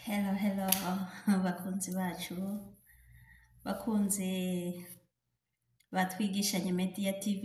Hello bakunzi bacu bakunze batwigishanye Media TV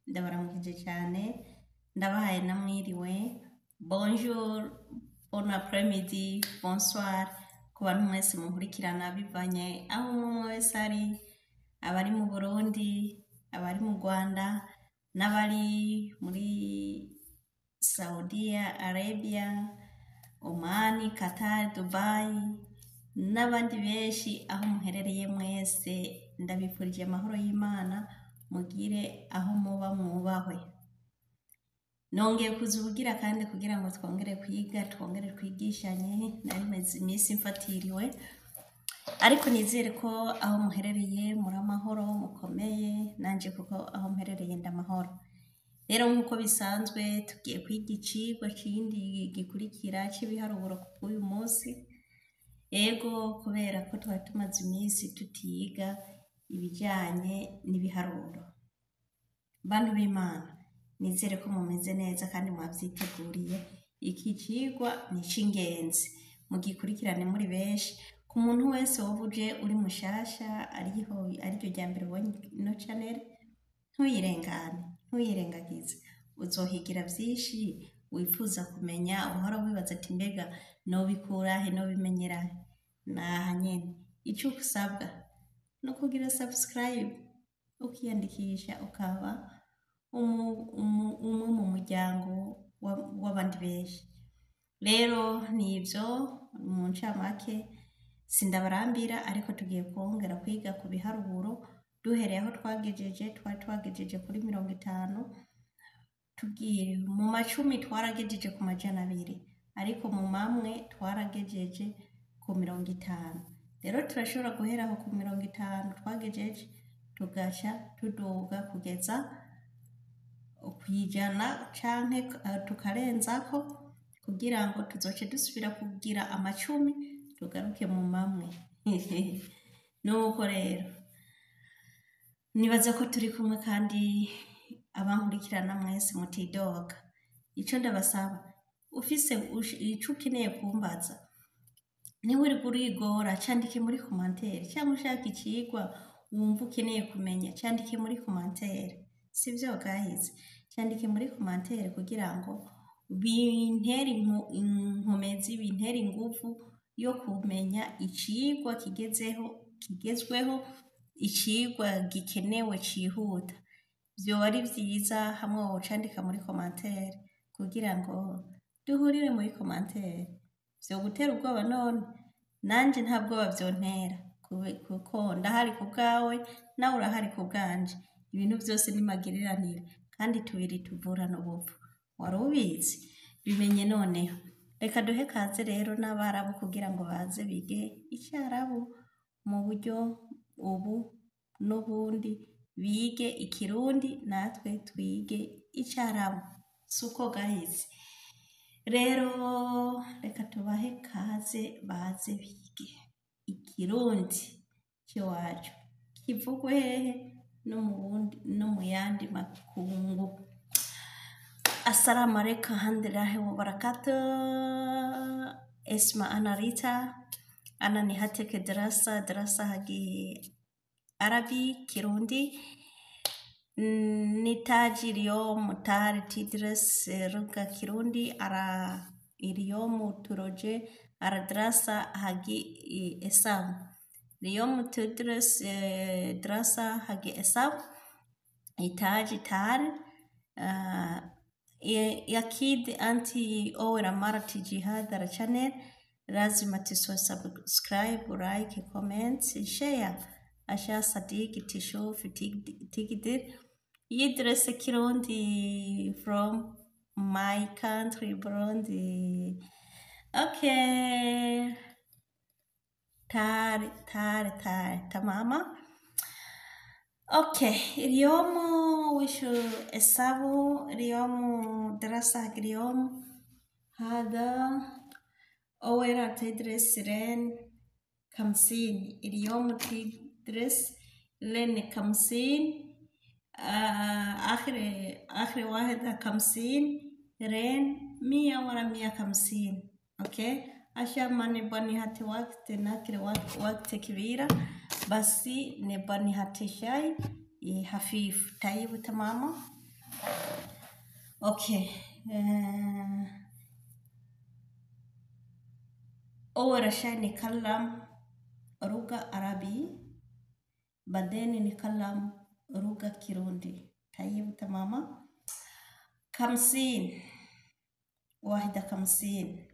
ndabaramukije cyane ndabahaye namwiriwe bonjour bon après-midi bonsoir ku bantu mwese munkurikirana bivanye aho umwe wese ari abari mu Burundi abari mu Rwanda n'abari muri Saudi Arabia Oman, Qatar, Dubai n'abandi benshi aho muherereye mwese ndabifurije amahoro y'Imana mugire aho muba mwubahwe. Nongeye kuzugira kandi kugira ngo twongere kwiga twongere kwigishanye narimeze iminsi mfatiriwe ariko nizere ko aho muherereye muri amahoro mukomeye nanje kuko aho muherereye ndamahoro. Rero nkuko bisanzwe tugiye kwiga icigwa kindi gikurikira cy'ibiharuro uyu munsi ego kubera ko twari tumaze iminsi tutiga ibijyanye n'ibiharuro. Bantu b'Imana nizere ko mumeze neza kandi mwavyiteguriye. Iki cigwa ni c'ingenzi mugikurikirane muri benshi ku muntu wese wovuje uri mushasha ariryo rya mbere ubonye ino channel ntuyirengagize uzohigira vyinshi wifuza kumenya uhora wibaza ati mbega nobikurahe nobimenyerahe naha nyene ico usabwa no kugira subscribe ukiyandikisha ukaba umwe mu muryango w'abandi benshi. Rero nivyo mu ncamake sindabarambira ariko tugiye kongera kwiga ku biharuro duhereye aho twagejeje kuri 50 tugiye mu macumi twaragejeje ku majana 2 ariko mu mamwe twaragejeje ku 50. Rero turashobora guhera aho ku 50 twagejeje tugaca tuduga kugeza kwijana canke tukarenzako kugira ngo tuzoce dusubira kugira amacumi tugaruke mu mamwe. Nuko rero nibaza ko turi kumwe kandi abankurikirana mwese mutidoga. Ico ndabasaba ufise ico ukeneye kumbaza niwe uri kurigora candike muri commentaire cyangwa ushaka icigwa wumva ukeneye kumenya candike muri commentaire. Sivyo guys, candike muri commentaire kugira ngo bintere inkomezi bintere ingufu yo kumenya icigwa kigezweho icigwa gikenewe cihuta. Vyoba ari vyiza hamwe wocandika muri commentaire kugira ngo duhurire muri commentaire. Vyo gutera ubwoba none nanje nta bwoba vyontera kuko ndahari ku bwawe nawe urahari ku bwanje. Ibintu vyose ni magiriranire kandi tubiri tuvurana ubupfu. Wari ubizi bimenye noneho. Reka duhe kaze rero n'abarabu kugira ngo baze bige icyarabu mu buryo ubu n'ubundi bige ikirundi natwe twige icyarabu. Suko guys. Rero reka tubahe kaze baze bige ikirundi cyacu kivugwe hehe no mu yandi makungu. Assalamu alaikum handirahi wa barakatuh. Esma ana Rita ana nihateke darasa hagi Arabi Kirundi nitaji اليوم تاري تدرس لغة كيروندي على اليوم تروجي على دراسة هاجي إسام. اليوم تدرس دراسة هاجي إسام نتاج تاري أكيد أنت أول مرة تجي هذا الشانل لازم تسوي سبسكرايب ولايك كومنت شير عشان صديقي تشوف تقدر يدرس كيروندي from my country Burundi. Okay. تاري تماما. اوكي اليوم وش السابو اليوم دراسة اليوم هذا أول تدرس لين 50. اليوم تدرس لين 50 آخر واحد 50 رين 100 ورا 150. اوكي عشان ما نبغى نهاتي وقت ناكل وقت كبيرة، بس نبغى نهاتي شاي خفيف. طيب تماما. اوكي. أول شيء نتكلم lugha عربي، بعدين نتكلم lugha كيروندي. طيب تماما. 50 واحدة 50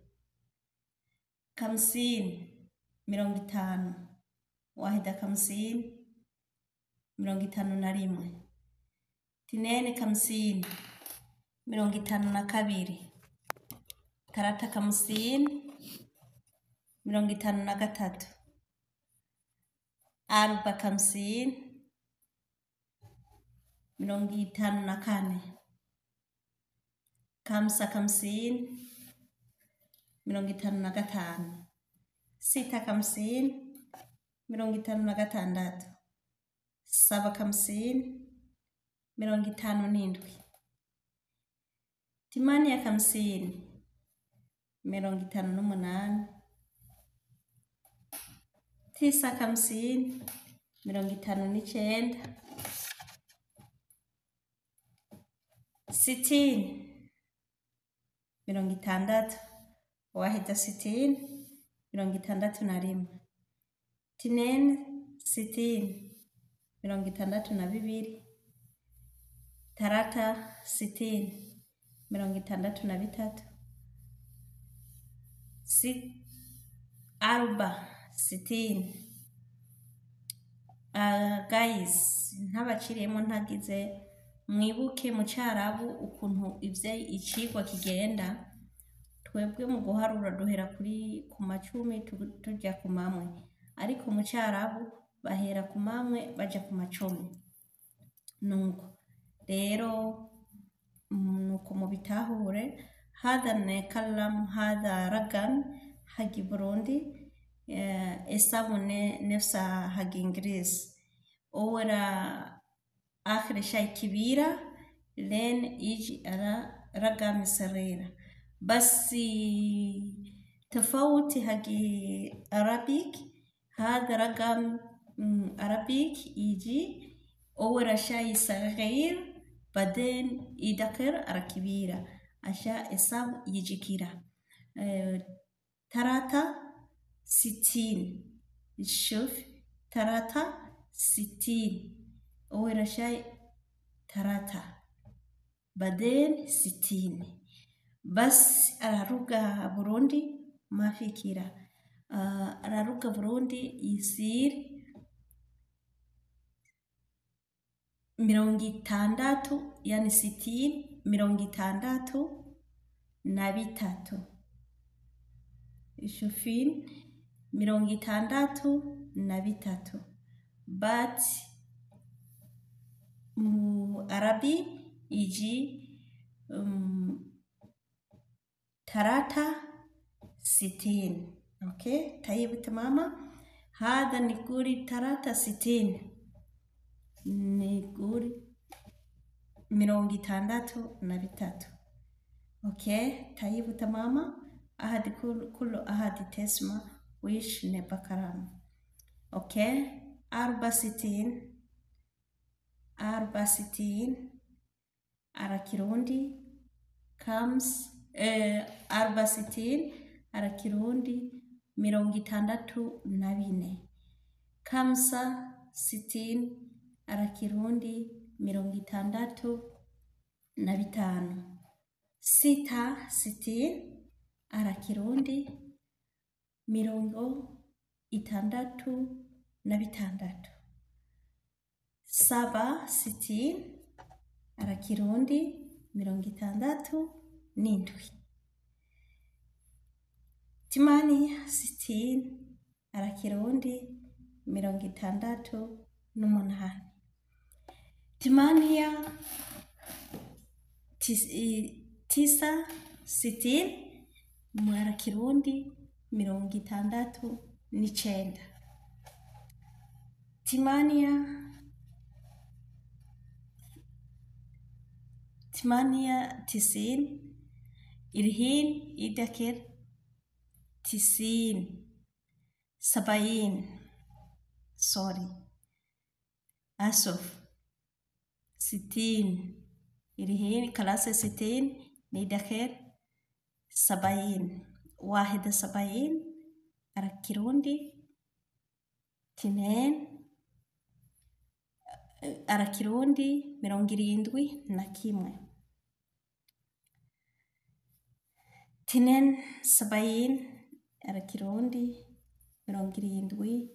50 50 واحدة 50 51 2 50 52 3 50 53 4 50 54 5 50 55 6 50 56 7 50 57 8 50 58 9 50 59 60 60 واحدة 60 61 2 60 62 3 60 63 4 60 guys ntabaciriyemo ntagize mwibuke mu cyarabu ukuntu ivye icigwa kigenda. Twebwe mu guharura duhera ku macumi tujya ku mamwe, ariko mu cyarabu bahera ku mamwe baja ku macumi. Nuko rero nuko mubitahure. Hadha nekalam hadha ragam hagi Burundi esabune nefsa hagi Ingirizi. Ora akhir shay kibira len يجي على رقم صغيرة. بس تفاوت هاجي أرابيك، هذا رقم أرابيك يجي أول شيء صغير بعدين يدخل على كبيرة عشان الصاب يجي كده. 63 شوف 63 أول شيء 3 بعدين 60. بس على لغة بوروندي ما في كده. على لغة بوروندي يصير 60 يعني 60 63 شوفين 63 but عربي يجي 63. اوكي طيب تماما. هذا نقول 63 نقول 63. اوكي طيب تماما. أحد كل أحد تسمع ويش نبقى كلام. اوكي 64 على كيروندي 64 على كيروندي 64 65 على كيروندي 65 60 على كيروندي 66 67 على كيروندي 67 68 على كيروندي 68 69 على كيروندي 69 98 90 الحين يذكر tisin, sabain, sorry, asof, sitin, irihin kalasa sitin, nidakhir, sabain, wahida sabain, arakirundi, tinen, arakirundi, 71. Tinen sabain, arakirundi, 72.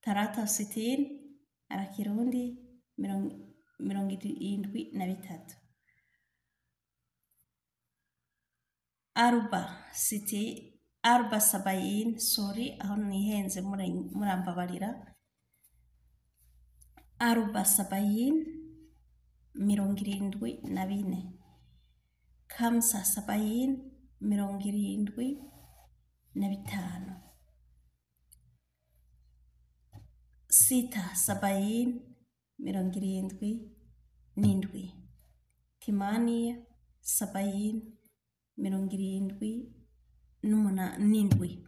Tarata sitin, arakirundi, 73. Arba sabain, sorry, aho nihenze murambabarira. Arba sabain, 74. Kamsa sabain, 75. Sita sabain, 77. Timania sabain, 77.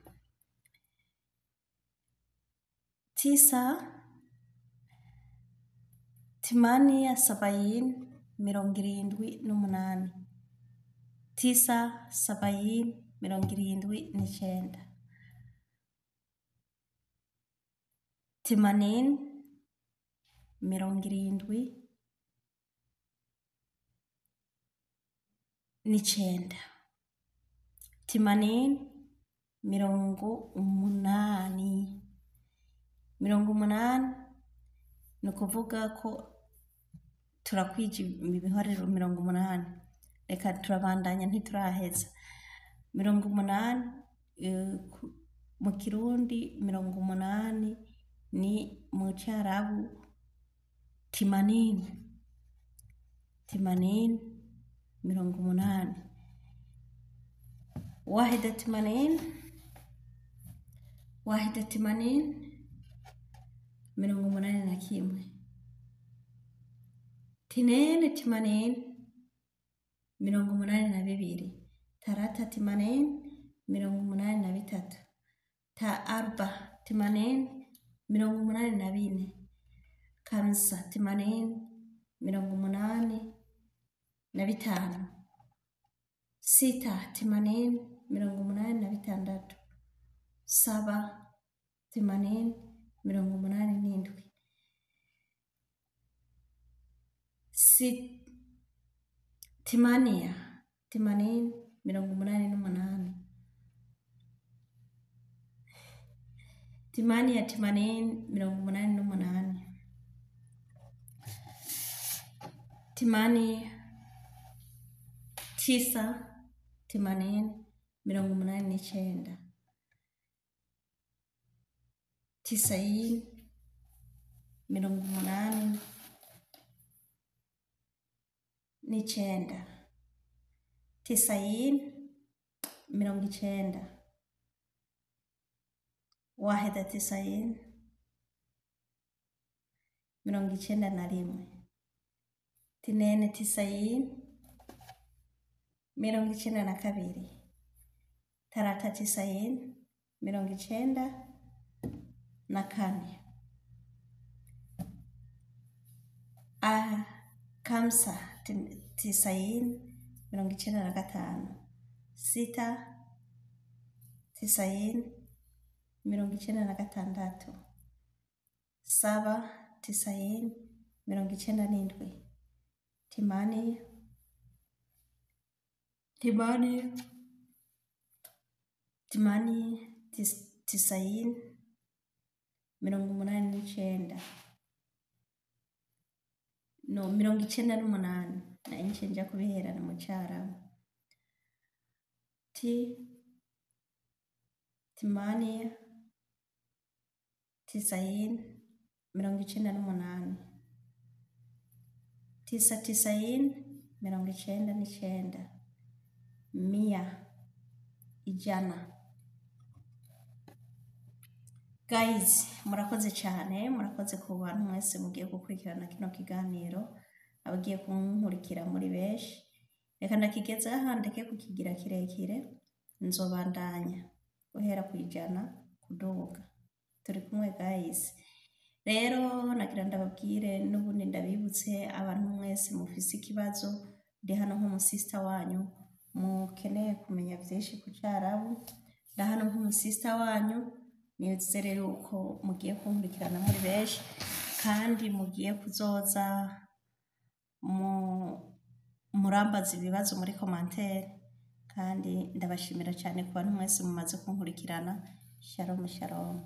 Tisa timania sabain, 78. Tisa sabain, 79. Timanin, 79. Timanin, 80. 80 ni ukuvuga ko turakwije ibihariro 80. Reka turabandanya ntituraheza. 80 mu Kirundi, 80 ni mu Cyarabu timanin. 80. Wahida timanin, 81. Tinene timanin, 82. Tarata timanin, 83. Ta arba timanin, 84. Kamsa timanin, 85. Sita timanin, 86. Saba timanin, 87. Timania timanin, 88. Timania timanin, 88. Timani tisa timanin, 89. Tisain, 89. Tisain, 90. Wahida tisain, 91. Tinene tisain, 92. Tarata tisain, 94. Kamsa tisain, 95. Sita tisain, 96. Saba tisain, 97. Timani tisain, 89. No 98. Na inche nja kubihera na mu Cyarabu. Timani tisain, 98. Tisain, 99. Mia, ijana. Guys, murakoze cyane, murakoze ku bantu mwese mugiye gukurikirana kino kiganiro, abagiye kunkurikira muri benshi. Reka ndakigeza handeke kukigira kirekire. nzobandanya guhera kwijana kuduga. Turi kumwe guys. Rero nagira ndababwire n'ubundi ndabibutse abantu mwese mufise ikibazo ndi hano nk'umusista wanyu mukeneye kumenya vyinshi ku Carabu, ndi hano nk'umusista wanyu nizere yuko mugiye kunkurikirana muri benshi kandi mugiye kuzoza murambaza ibibazo muri commentaire kandi ndabashimira cyane ku bantu mwese mumaze kunkurikirana. Shalom shalom.